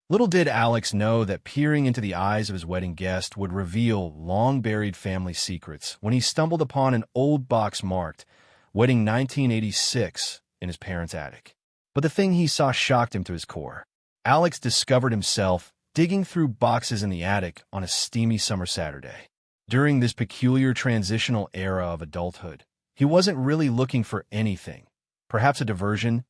Little did Alex know that peering into the eyes of his wedding guest would reveal long-buried family secrets when he stumbled upon an old box marked Wedding 1986 in his parents' attic. But the thing he saw shocked him to his core. Alex discovered himself digging through boxes in the attic on a steamy summer Saturday. During this peculiar transitional era of adulthood, he wasn't really looking for anything. Perhaps a diversion,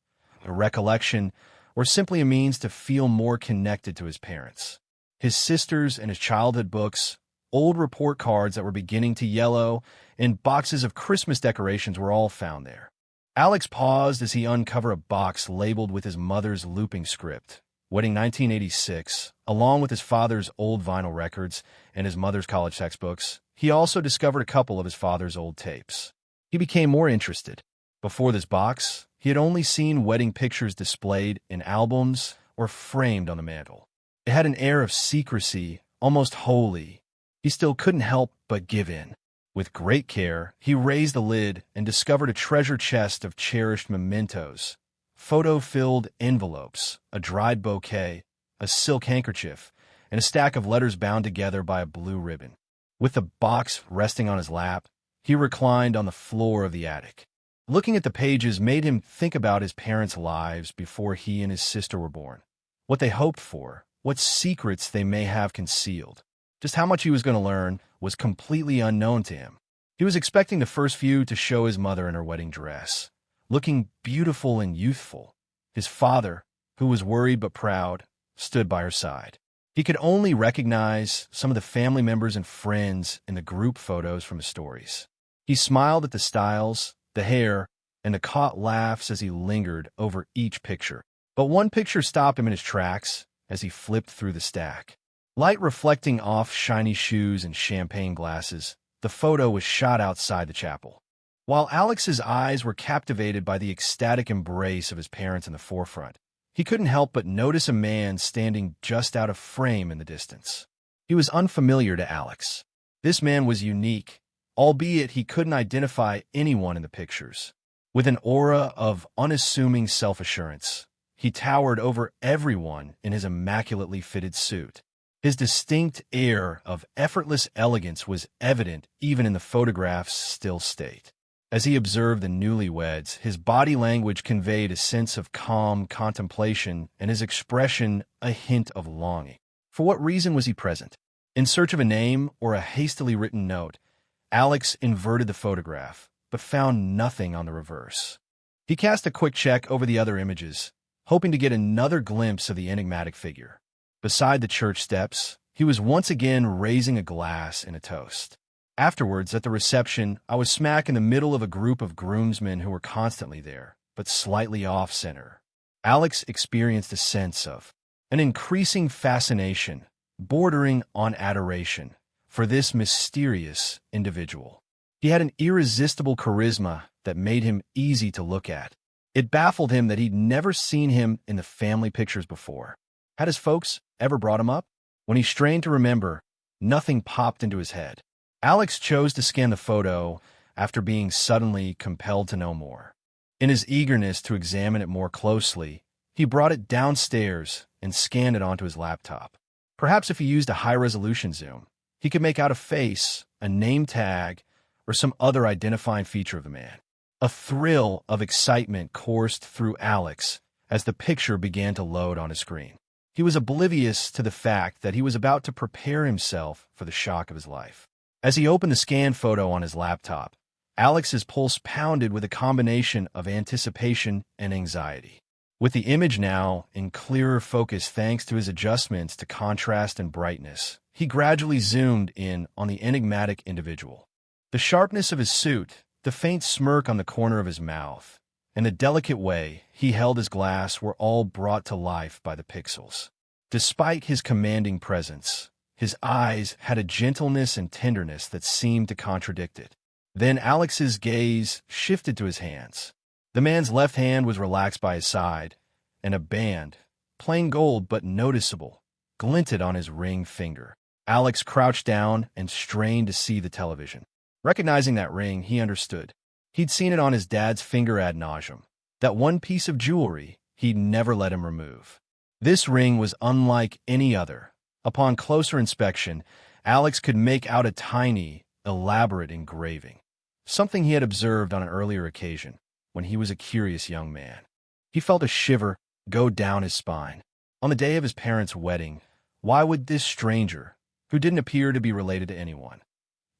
a recollection, or simply a means to feel more connected to his parents. His sisters and his childhood books, old report cards that were beginning to yellow, and boxes of Christmas decorations were all found there. Alex paused as he uncovered a box labeled with his mother's looping script, Wedding 1986, along with his father's old vinyl records and his mother's college textbooks. He also discovered a couple of his father's old tapes. He became more interested. Before this box, he had only seen wedding pictures displayed in albums or framed on the mantel. It had an air of secrecy, almost holy. He still couldn't help but give in. With great care, he raised the lid and discovered a treasure chest of cherished mementos, photo-filled envelopes, a dried bouquet, a silk handkerchief, and a stack of letters bound together by a blue ribbon. With the box resting on his lap, he reclined on the floor of the attic. Looking at the pages made him think about his parents' lives before he and his sister were born. What they hoped for, what secrets they may have concealed. Just how much he was going to learn was completely unknown to him. He was expecting the first few to show his mother in her wedding dress, looking beautiful and youthful. His father, who was worried but proud, stood by her side. He could only recognize some of the family members and friends in the group photos from his stories. He smiled at the styles, the hair, and the caught laughs as he lingered over each picture. But one picture stopped him in his tracks as he flipped through the stack. Light reflecting off shiny shoes and champagne glasses, the photo was shot outside the chapel. While Alex's eyes were captivated by the ecstatic embrace of his parents in the forefront, he couldn't help but notice a man standing just out of frame in the distance. He was unfamiliar to Alex. This man was unique, albeit he couldn't identify anyone in the pictures. With an aura of unassuming self-assurance, he towered over everyone in his immaculately fitted suit. His distinct air of effortless elegance was evident even in the photograph's still state. As he observed the newlyweds, his body language conveyed a sense of calm contemplation and his expression a hint of longing. For what reason was he present? In search of a name or a hastily written note, Alex inverted the photograph, but found nothing on the reverse. He cast a quick check over the other images, hoping to get another glimpse of the enigmatic figure. Beside the church steps, he was once again raising a glass in a toast. Afterwards, at the reception, I was smack in the middle of a group of groomsmen who were constantly there, but slightly off-center. Alex experienced a sense of an increasing fascination, bordering on adoration, for this mysterious individual. He had an irresistible charisma that made him easy to look at. It baffled him that he'd never seen him in the family pictures before. Had his folks ever brought him up? When he strained to remember, nothing popped into his head. Alex chose to scan the photo after being suddenly compelled to know more. In his eagerness to examine it more closely, he brought it downstairs and scanned it onto his laptop. Perhaps if he used a high-resolution zoom, he could make out a face, a name tag, or some other identifying feature of the man. A thrill of excitement coursed through Alex as the picture began to load on his screen. He was oblivious to the fact that he was about to prepare himself for the shock of his life. As he opened the scanned photo on his laptop, Alex's pulse pounded with a combination of anticipation and anxiety. With the image now in clearer focus thanks to his adjustments to contrast and brightness, he gradually zoomed in on the enigmatic individual. The sharpness of his suit, the faint smirk on the corner of his mouth, and the delicate way he held his glass were all brought to life by the pixels. Despite his commanding presence, his eyes had a gentleness and tenderness that seemed to contradict it. Then Alex's gaze shifted to his hands. The man's left hand was relaxed by his side, and a band, plain gold but noticeable, glinted on his ring finger. Alex crouched down and strained to see the television. Recognizing that ring, he understood. He'd seen it on his dad's finger ad nauseum. That one piece of jewelry he'd never let him remove. This ring was unlike any other. Upon closer inspection, Alex could make out a tiny, elaborate engraving, something he had observed on an earlier occasion when he was a curious young man. He felt a shiver go down his spine. On the day of his parents' wedding, why would this stranger, who didn't appear to be related to anyone,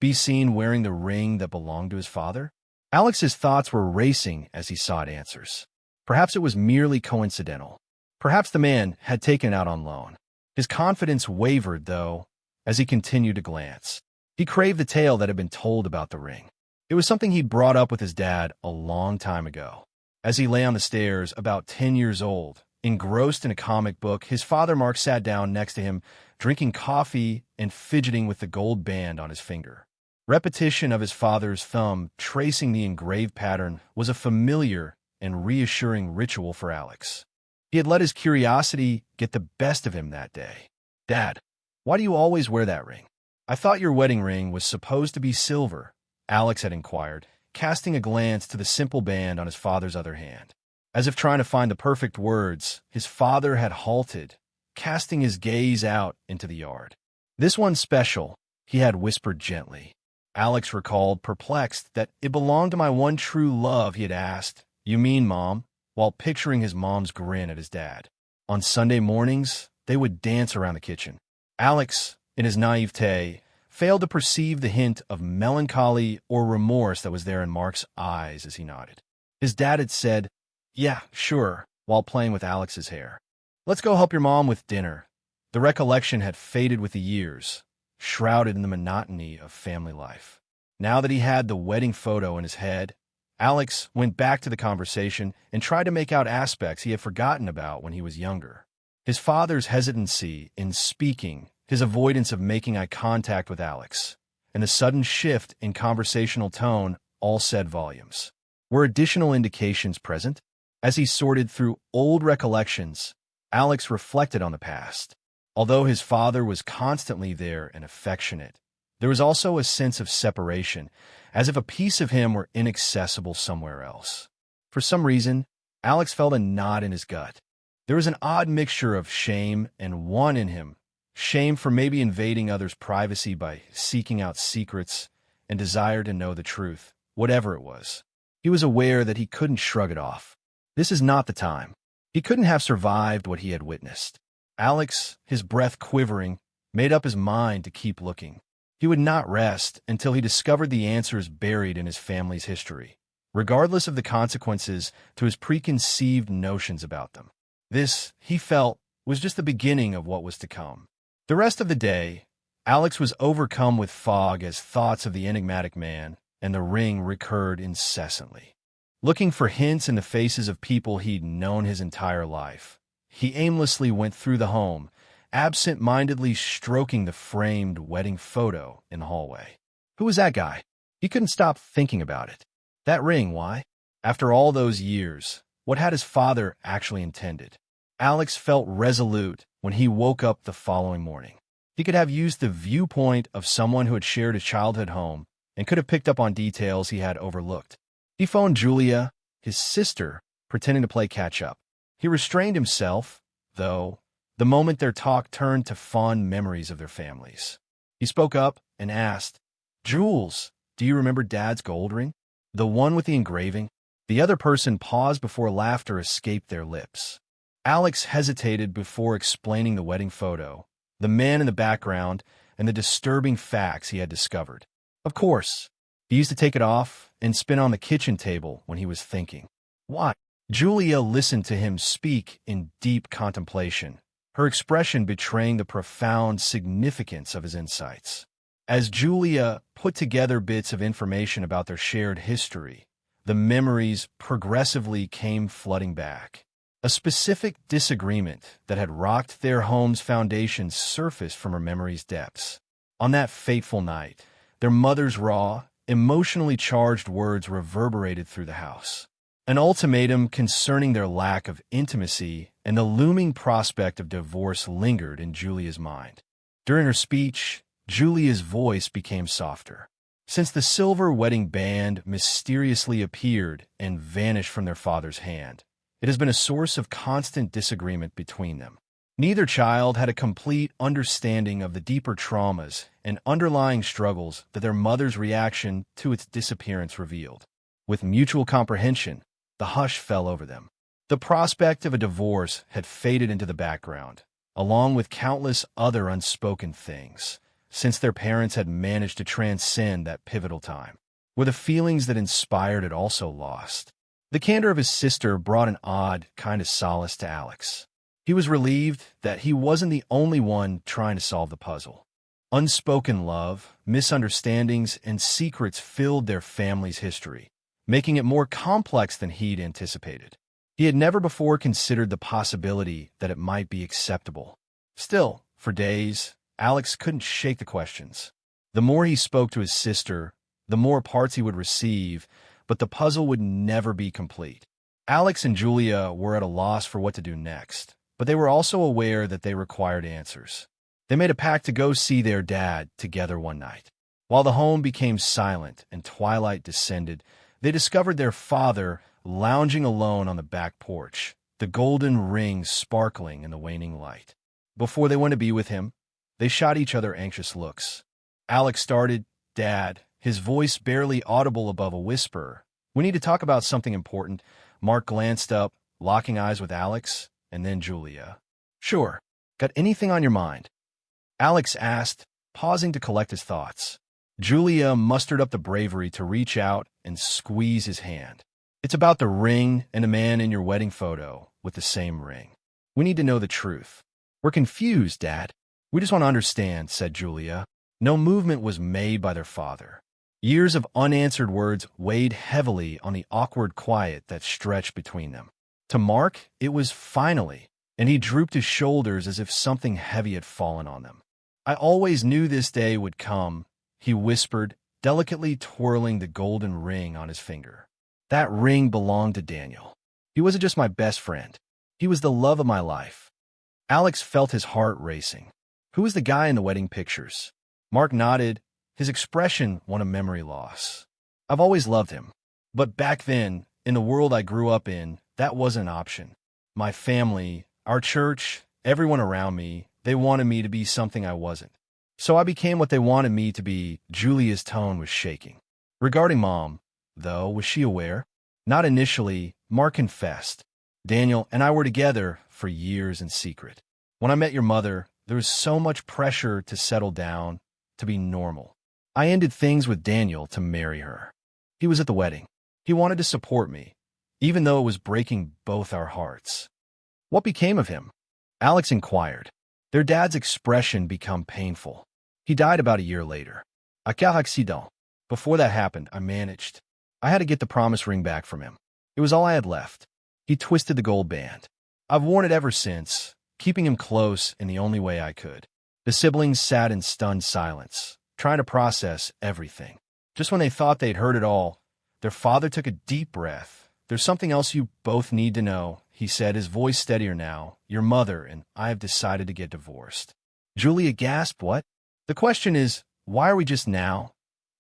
be seen wearing the ring that belonged to his father? Alex's thoughts were racing as he sought answers. Perhaps it was merely coincidental. Perhaps the man had taken it out on loan. His confidence wavered, though, as he continued to glance. He craved the tale that had been told about the ring. It was something he'd brought up with his dad a long time ago. As he lay on the stairs, about 10 years old, engrossed in a comic book, his father Mark sat down next to him, drinking coffee and fidgeting with the gold band on his finger. Repetition of his father's thumb tracing the engraved pattern was a familiar and reassuring ritual for Alex. He had let his curiosity get the best of him that day. "Dad, why do you always wear that ring? I thought your wedding ring was supposed to be silver," Alex had inquired, casting a glance to the simple band on his father's other hand. As if trying to find the perfect words, his father had halted, casting his gaze out into the yard. "This one's special," he had whispered gently. Alex recalled, perplexed, that it belonged to my one true love. He had asked, "You mean Mom?" while picturing his mom's grin at his dad. On Sunday mornings, they would dance around the kitchen. Alex, in his naivete, failed to perceive the hint of melancholy or remorse that was there in Mark's eyes as he nodded. His dad had said, "Yeah, sure," while playing with Alex's hair. "Let's go help your mom with dinner." The recollection had faded with the years, shrouded in the monotony of family life. Now that he had the wedding photo in his head, Alex went back to the conversation and tried to make out aspects he had forgotten about when he was younger. His father's hesitancy in speaking, his avoidance of making eye contact with Alex, and the sudden shift in conversational tone all said volumes. Were additional indications present? As he sorted through old recollections, Alex reflected on the past. Although his father was constantly there and affectionate, there was also a sense of separation, as if a piece of him were inaccessible somewhere else. For some reason, Alex felt a knot in his gut. There was an odd mixture of shame and want in him. Shame for maybe invading others' privacy by seeking out secrets, and desire to know the truth, whatever it was. He was aware that he couldn't shrug it off. This is not the time. He couldn't have survived what he had witnessed. Alex, his breath quivering, made up his mind to keep looking. He would not rest until he discovered the answers buried in his family's history, regardless of the consequences to his preconceived notions about them. This, he felt, was just the beginning of what was to come. The rest of the day, Alex was overcome with fog as thoughts of the enigmatic man and the ring recurred incessantly. Looking for hints in the faces of people he'd known his entire life, he aimlessly went through the home, absent-mindedly stroking the framed wedding photo in the hallway. Who was that guy? He couldn't stop thinking about it. That ring, why? After all those years, what had his father actually intended? Alex felt resolute when he woke up the following morning. He could have used the viewpoint of someone who had shared his childhood home and could have picked up on details he had overlooked. He phoned Julia, his sister, pretending to play catch-up. He restrained himself, though, the moment their talk turned to fond memories of their families. He spoke up and asked, "Jules, do you remember Dad's gold ring? The one with the engraving?" The other person paused before laughter escaped their lips. Alex hesitated before explaining the wedding photo, the man in the background, and the disturbing facts he had discovered. Of course, he used to take it off and spin on the kitchen table when he was thinking. Why? Julia listened to him speak in deep contemplation, her expression betraying the profound significance of his insights. As Julia put together bits of information about their shared history, the memories progressively came flooding back. A specific disagreement that had rocked their home's foundation surfaced from her memory's depths. On that fateful night, their mother's raw, emotionally charged words reverberated through the house. An ultimatum concerning their lack of intimacy and the looming prospect of divorce lingered in Julia's mind. During her speech, Julia's voice became softer. Since the silver wedding band mysteriously appeared and vanished from their father's hand, it has been a source of constant disagreement between them. Neither child had a complete understanding of the deeper traumas and underlying struggles that their mother's reaction to its disappearance revealed. With mutual comprehension, the hush fell over them. The prospect of a divorce had faded into the background, along with countless other unspoken things, since their parents had managed to transcend that pivotal time. Were the feelings that inspired it also lost? The candor of his sister brought an odd kind of solace to Alex. He was relieved that he wasn't the only one trying to solve the puzzle. Unspoken love, misunderstandings, and secrets filled their family's history, making it more complex than he'd anticipated. He had never before considered the possibility that it might be acceptable. Still, for days, Alex couldn't shake the questions. The more he spoke to his sister, the more parts he would receive, but the puzzle would never be complete. Alex and Julia were at a loss for what to do next, but they were also aware that they required answers. They made a pact to go see their dad together one night. While the home became silent and twilight descended, they discovered their father lounging alone on the back porch, the golden ring sparkling in the waning light. Before they went to be with him, they shot each other anxious looks. Alex started, "Dad," his voice barely audible above a whisper. "We need to talk about something important." Mark glanced up, locking eyes with Alex, and then Julia. "Sure. Got anything on your mind?" Alex asked, pausing to collect his thoughts. Julia mustered up the bravery to reach out and squeeze his hand. "It's about the ring and a man in your wedding photo with the same ring. We need to know the truth." "We're confused, Dad. We just want to understand," said Julia. No movement was made by their father. Years of unanswered words weighed heavily on the awkward quiet that stretched between them. To Mark, it was finally, and he drooped his shoulders as if something heavy had fallen on them. "I always knew this day would come," he whispered, delicately twirling the golden ring on his finger. "That ring belonged to Daniel. He wasn't just my best friend. He was the love of my life." Alex felt his heart racing. "Who was the guy in the wedding pictures?" Mark nodded, his expression one of memory loss. "I've always loved him. But back then, in the world I grew up in, that wasn't an option. My family, our church, everyone around me, they wanted me to be something I wasn't. So I became what they wanted me to be." Julia's tone was shaking. "Regarding Mom, though, was she aware?" "Not initially," Mark confessed. "Daniel and I were together for years in secret. When I met your mother, there was so much pressure to settle down, to be normal. I ended things with Daniel to marry her. He was at the wedding. He wanted to support me, even though it was breaking both our hearts." "What became of him?" Alex inquired. Their dad's expression became painful. "He died about a year later. A car accident. Before that happened, I managed. I had to get the promise ring back from him. It was all I had left." He twisted the gold band. "I've worn it ever since, keeping him close in the only way I could." The siblings sat in stunned silence, trying to process everything. Just when they thought they'd heard it all, their father took a deep breath. "There's something else you both need to know," he said, his voice steadier now. "Your mother and I have decided to get divorced." Julia gasped. "What?" "The question is, why are we just now,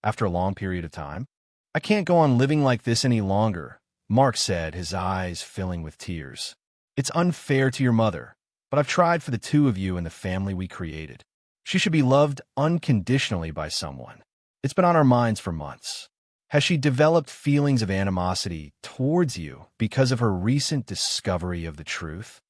after a long period of time?" "I can't go on living like this any longer," Mark said, his eyes filling with tears. "It's unfair to your mother, but I've tried for the two of you and the family we created. She should be loved unconditionally by someone. It's been on our minds for months. Has she developed feelings of animosity towards you because of her recent discovery of the truth?"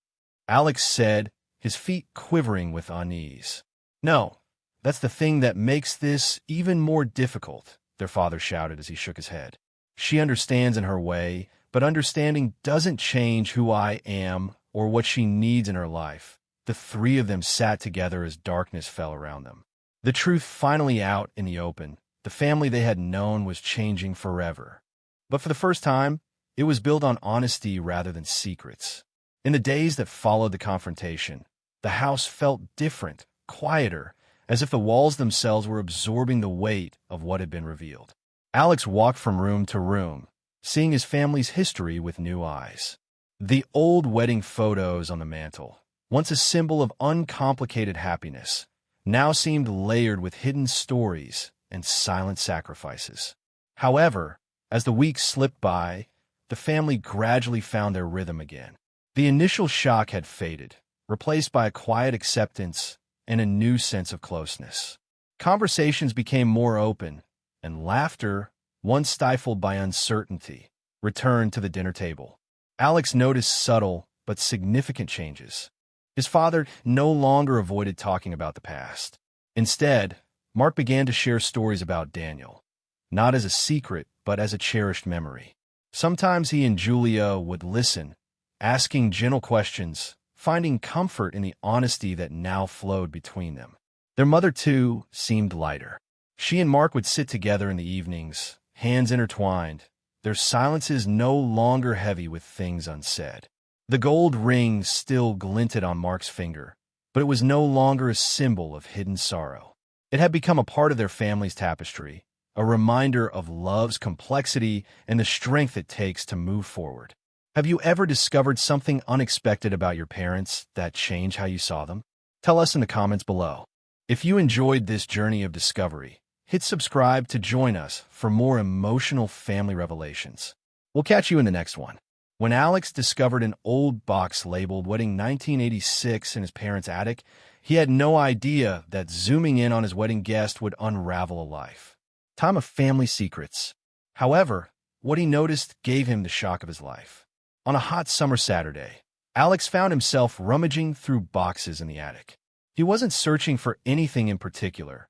Alex said, his feet quivering with unease. "No, that's the thing that makes this even more difficult," their father shouted as he shook his head. "She understands in her way, but understanding doesn't change who I am or what she needs in her life." The three of them sat together as darkness fell around them. The truth finally out in the open. The family they had known was changing forever. But for the first time, it was built on honesty rather than secrets. In the days that followed the confrontation, the house felt different, quieter, as if the walls themselves were absorbing the weight of what had been revealed. Alex walked from room to room, seeing his family's history with new eyes. The old wedding photos on the mantel, once a symbol of uncomplicated happiness, now seemed layered with hidden stories and silent sacrifices. However, as the weeks slipped by, the family gradually found their rhythm again. The initial shock had faded, replaced by a quiet acceptance and a new sense of closeness. Conversations became more open, and laughter, once stifled by uncertainty, returned to the dinner table. Alex noticed subtle but significant changes. His father no longer avoided talking about the past. Instead, Mark began to share stories about Daniel, not as a secret, but as a cherished memory. Sometimes he and Julia would listen, asking gentle questions, finding comfort in the honesty that now flowed between them. Their mother, too, seemed lighter. She and Mark would sit together in the evenings, hands intertwined, their silences no longer heavy with things unsaid. The gold ring still glinted on Mark's finger, but it was no longer a symbol of hidden sorrow. It had become a part of their family's tapestry, a reminder of love's complexity and the strength it takes to move forward. Have you ever discovered something unexpected about your parents that changed how you saw them? Tell us in the comments below. If you enjoyed this journey of discovery, hit subscribe to join us for more emotional family revelations. We'll catch you in the next one. When Alex discovered an old box labeled Wedding 1986 in his parents' attic, he had no idea that zooming in on his wedding guest would unravel a life. Time of family secrets. However, what he noticed gave him the shock of his life. On a hot summer Saturday, Alex found himself rummaging through boxes in the attic. He wasn't searching for anything in particular.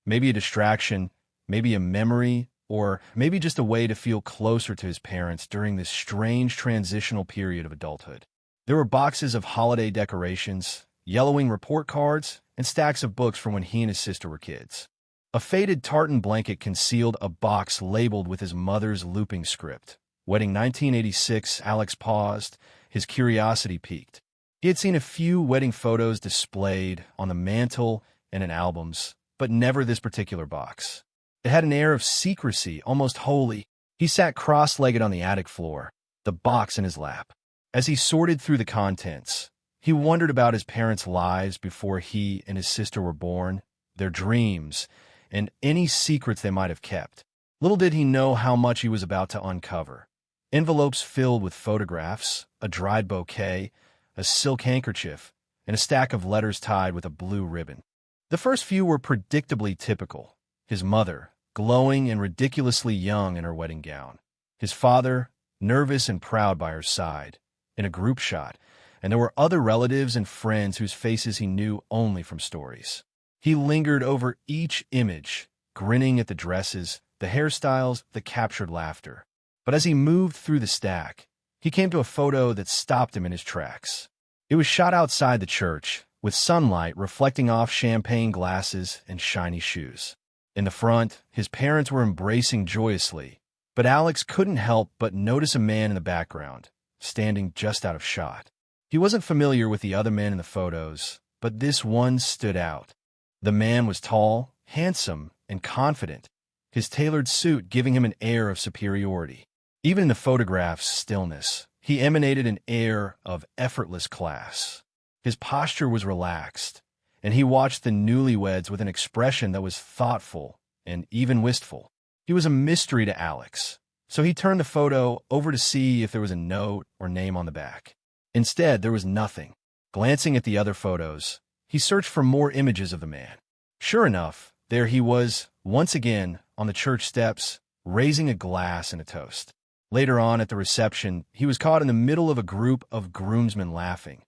Maybe a distraction, maybe a memory, or maybe just a way to feel closer to his parents during this strange transitional period of adulthood. There were boxes of holiday decorations, yellowing report cards, and stacks of books from when he and his sister were kids. A faded tartan blanket concealed a box labeled with his mother's looping script. Wedding 1986, Alex paused, his curiosity piqued. He had seen a few wedding photos displayed on the mantle and in albums, but never this particular box. It had an air of secrecy, almost holy. He sat cross-legged on the attic floor, the box in his lap. As he sorted through the contents, he wondered about his parents' lives before he and his sister were born, their dreams, and any secrets they might have kept. Little did he know how much he was about to uncover. Envelopes filled with photographs, a dried bouquet, a silk handkerchief, and a stack of letters tied with a blue ribbon. The first few were predictably typical. His mother, glowing and ridiculously young in her wedding gown. His father, nervous and proud by her side, in a group shot, and there were other relatives and friends whose faces he knew only from stories. He lingered over each image, grinning at the dresses, the hairstyles, the captured laughter. But as he moved through the stack, he came to a photo that stopped him in his tracks. It was shot outside the church, with sunlight reflecting off champagne glasses and shiny shoes. In the front, his parents were embracing joyously, but Alex couldn't help but notice a man in the background, standing just out of shot. He wasn't familiar with the other men in the photos, but this one stood out. The man was tall, handsome, and confident, his tailored suit giving him an air of superiority. Even in the photograph's stillness, he emanated an air of effortless class. His posture was relaxed, and he watched the newlyweds with an expression that was thoughtful and even wistful. He was a mystery to Alex, so he turned the photo over to see if there was a note or name on the back. Instead, there was nothing. Glancing at the other photos, he searched for more images of the man. Sure enough, there he was, once again, on the church steps, raising a glass and a toast. Later on at the reception, he was caught in the middle of a group of groomsmen laughing,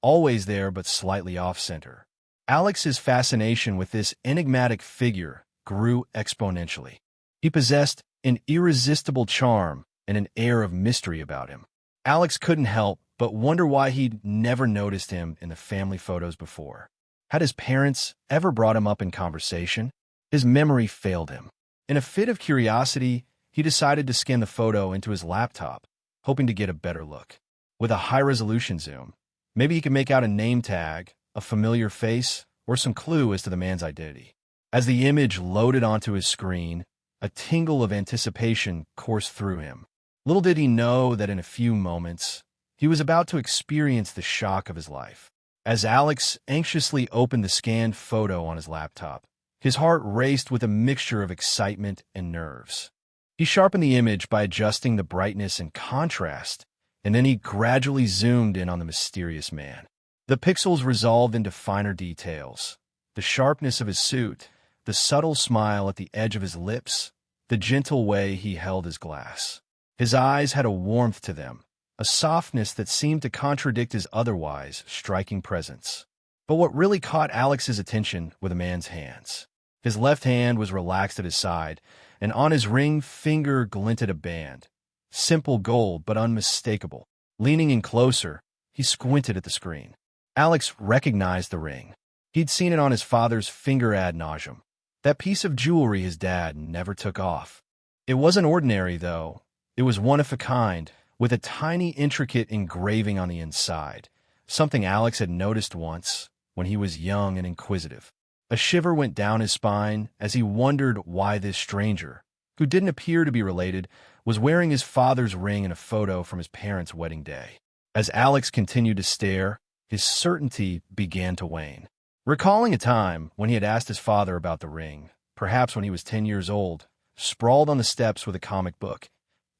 always there but slightly off-center. Alex's fascination with this enigmatic figure grew exponentially. He possessed an irresistible charm and an air of mystery about him. Alex couldn't help but wonder why he'd never noticed him in the family photos before. Had his parents ever brought him up in conversation? His memory failed him. In a fit of curiosity, he decided to scan the photo into his laptop, hoping to get a better look. With a high-resolution zoom, maybe he could make out a name tag, a familiar face, or some clue as to the man's identity. As the image loaded onto his screen, a tingle of anticipation coursed through him. Little did he know that in a few moments, he was about to experience the shock of his life. As Alex anxiously opened the scanned photo on his laptop, his heart raced with a mixture of excitement and nerves. He sharpened the image by adjusting the brightness and contrast, and then he gradually zoomed in on the mysterious man. The pixels resolved into finer details. The sharpness of his suit, the subtle smile at the edge of his lips, the gentle way he held his glass. His eyes had a warmth to them, a softness that seemed to contradict his otherwise striking presence. But what really caught Alex's attention were the man's hands. His left hand was relaxed at his side, and on his ring finger glinted a band. Simple gold, but unmistakable. Leaning in closer, he squinted at the screen. Alex recognized the ring. He'd seen it on his father's finger ad nauseum. That piece of jewelry his dad never took off. It wasn't ordinary, though. It was one of a kind, with a tiny, intricate engraving on the inside, something Alex had noticed once when he was young and inquisitive. A shiver went down his spine as he wondered why this stranger, who didn't appear to be related, was wearing his father's ring in a photo from his parents' wedding day. As Alex continued to stare, his certainty began to wane. Recalling a time when he had asked his father about the ring, perhaps when he was 10 years old, sprawled on the steps with a comic book,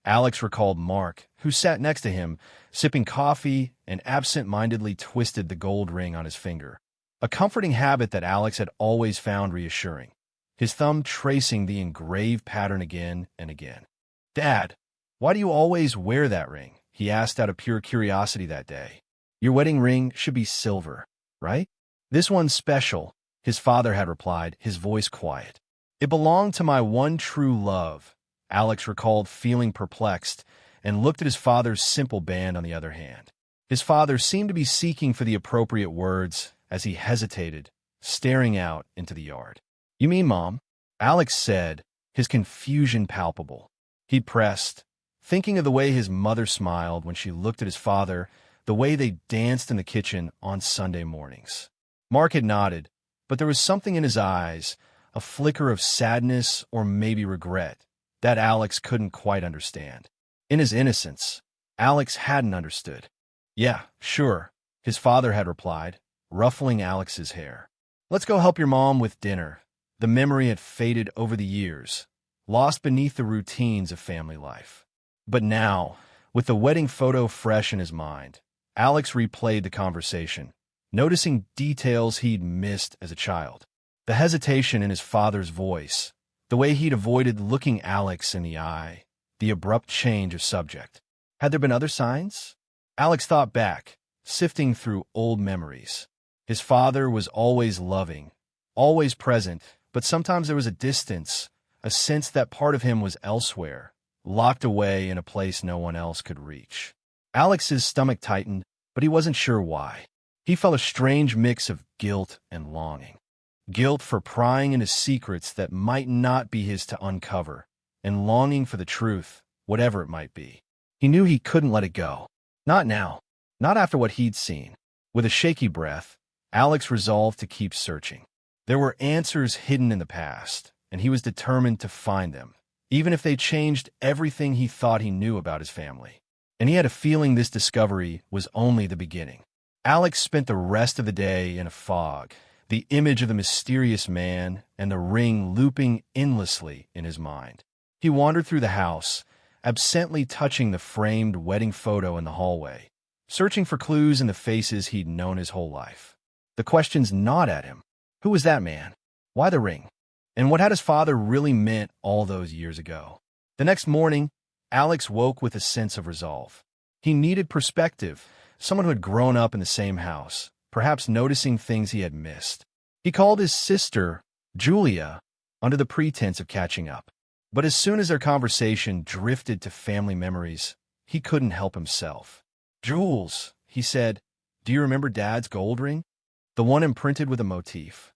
Alex recalled Mark, who sat next to him, sipping coffee and absent-mindedly twisted the gold ring on his finger. A comforting habit that Alex had always found reassuring, his thumb tracing the engraved pattern again and again. "Dad, why do you always wear that ring?" he asked out of pure curiosity that day. "Your wedding ring should be silver, right?" "This one's special," his father had replied, his voice quiet. "It belonged to my one true love." Alex recalled feeling perplexed and looked at his father's simple band on the other hand. His father seemed to be seeking for the appropriate words as he hesitated, staring out into the yard. "You mean, Mom?" Alex said, his confusion palpable. He pressed, thinking of the way his mother smiled when she looked at his father, the way they danced in the kitchen on Sunday mornings. Mark had nodded, but there was something in his eyes, a flicker of sadness or maybe regret, that Alex couldn't quite understand. In his innocence, Alex hadn't understood. "Yeah, sure," his father had replied, ruffling Alex's hair. "Let's go help your mom with dinner." The memory had faded over the years, lost beneath the routines of family life. But now, with the wedding photo fresh in his mind, Alex replayed the conversation, noticing details he'd missed as a child. The hesitation in his father's voice, the way he'd avoided looking Alex in the eye, the abrupt change of subject. Had there been other signs? Alex thought back, sifting through old memories. His father was always loving, always present, but sometimes there was a distance, a sense that part of him was elsewhere, locked away in a place no one else could reach. Alex's stomach tightened, but he wasn't sure why. He felt a strange mix of guilt and longing. Guilt for prying into secrets that might not be his to uncover, and longing for the truth, whatever it might be. He knew he couldn't let it go. Not now. Not after what he'd seen. With a shaky breath, Alex resolved to keep searching. There were answers hidden in the past, and he was determined to find them, even if they changed everything he thought he knew about his family. And he had a feeling this discovery was only the beginning. Alex spent the rest of the day in a fog, the image of the mysterious man and the ring looping endlessly in his mind. He wandered through the house, absently touching the framed wedding photo in the hallway, searching for clues in the faces he'd known his whole life. The questions gnawed at him. Who was that man? Why the ring? And what had his father really meant all those years ago? The next morning, Alex woke with a sense of resolve. He needed perspective, someone who had grown up in the same house, perhaps noticing things he had missed. He called his sister, Julia, under the pretense of catching up. But as soon as their conversation drifted to family memories, he couldn't help himself. "Jules," he said, "do you remember Dad's gold ring? The one imprinted with a motif."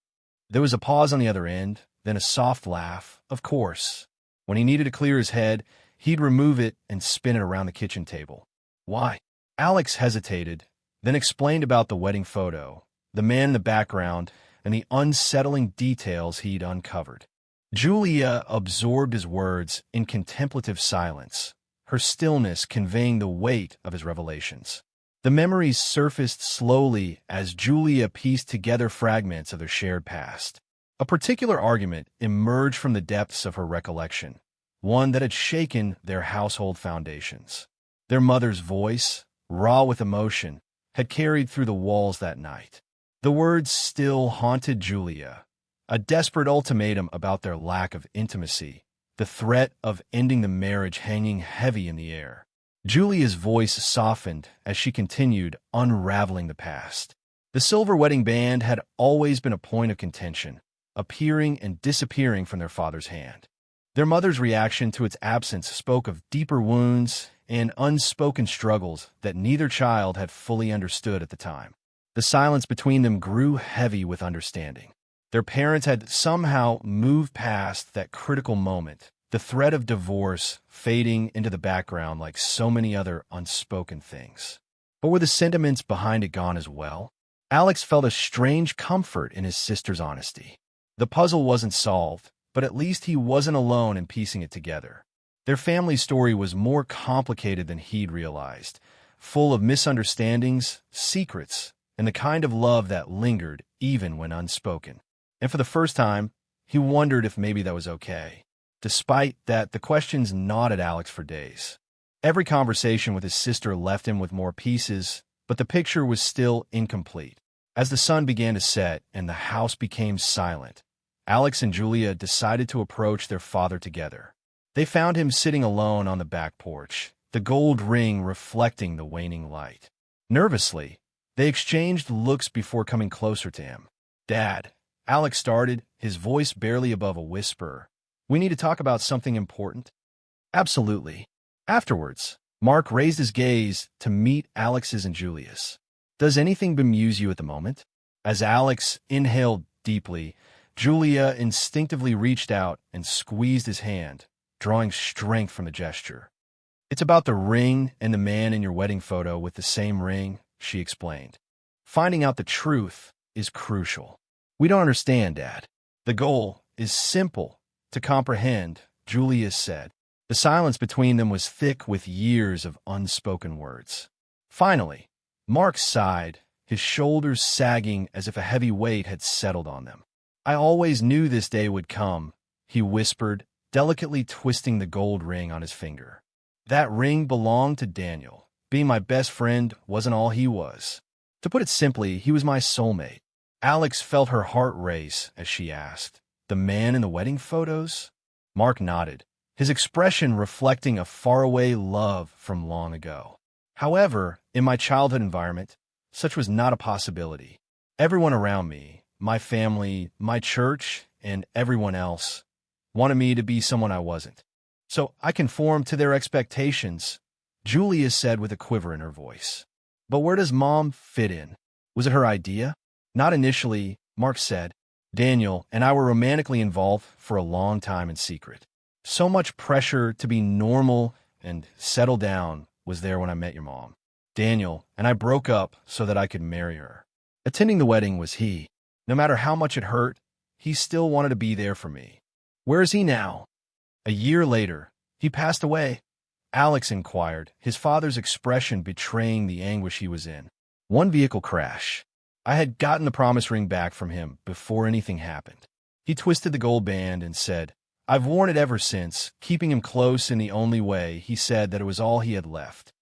There was a pause on the other end, then a soft laugh. Of course. When he needed to clear his head, he'd remove it and spin it around the kitchen table. "Why?" Alex hesitated, then explained about the wedding photo, the man in the background, and the unsettling details he'd uncovered. Julia absorbed his words in contemplative silence, her stillness conveying the weight of his revelations. The memories surfaced slowly as Julia pieced together fragments of their shared past. A particular argument emerged from the depths of her recollection, one that had shaken their household foundations. Their mother's voice, raw with emotion, had carried through the walls that night. The words still haunted Julia, a desperate ultimatum about their lack of intimacy, the threat of ending the marriage hanging heavy in the air. Julia's voice softened as she continued unraveling the past. The silver wedding band had always been a point of contention, appearing and disappearing from their father's hand. Their mother's reaction to its absence spoke of deeper wounds and unspoken struggles that neither child had fully understood at the time. The silence between them grew heavy with understanding. Their parents had somehow moved past that critical moment, the threat of divorce fading into the background like so many other unspoken things. But were the sentiments behind it gone as well? Alex felt a strange comfort in his sister's honesty. The puzzle wasn't solved, but at least he wasn't alone in piecing it together. Their family story was more complicated than he'd realized, full of misunderstandings, secrets, and the kind of love that lingered even when unspoken. And for the first time, he wondered if maybe that was okay. Despite that, the questions gnawed at Alex for days. Every conversation with his sister left him with more pieces, but the picture was still incomplete. As the sun began to set and the house became silent, Alex and Julia decided to approach their father together. They found him sitting alone on the back porch, the gold ring reflecting the waning light. Nervously, they exchanged looks before coming closer to him. "Dad," Alex started, his voice barely above a whisper. "We need to talk about something important." "Absolutely." Afterwards, Mark raised his gaze to meet Alex's and Julia's. "Does anything bemuse you at the moment?" As Alex inhaled deeply, Julia instinctively reached out and squeezed his hand, drawing strength from the gesture. "It's about the ring and the man in your wedding photo with the same ring," she explained. "Finding out the truth is crucial." "We don't understand, Dad." "The goal is simple to comprehend," Julia said. The silence between them was thick with years of unspoken words. Finally, Mark sighed, his shoulders sagging as if a heavy weight had settled on them. "I always knew this day would come," he whispered, delicately twisting the gold ring on his finger. "That ring belonged to Daniel. Being my best friend wasn't all he was. To put it simply, he was my soulmate." Alex felt her heart race as she asked, "The man in the wedding photos?" Mark nodded, his expression reflecting a faraway love from long ago. "However, in my childhood environment, such was not a possibility. Everyone around me, my family, my church, and everyone else, wanted me to be someone I wasn't. So I conformed to their expectations," Julia said with a quiver in her voice. "But where does Mom fit in? Was it her idea?" "Not initially," Mark said. "Daniel and I were romantically involved for a long time in secret. So much pressure to be normal and settle down was there when I met your mom. Daniel and I broke up so that I could marry her. Attending the wedding was he. No matter how much it hurt, he still wanted to be there for me." "Where is he now?" "A year later, he passed away," Alex inquired, his father's expression betraying the anguish he was in. "One vehicle crash. I had gotten the promise ring back from him before anything happened." He twisted the gold band and said, "I've worn it ever since, keeping him close in the only way he said that it was all he had left."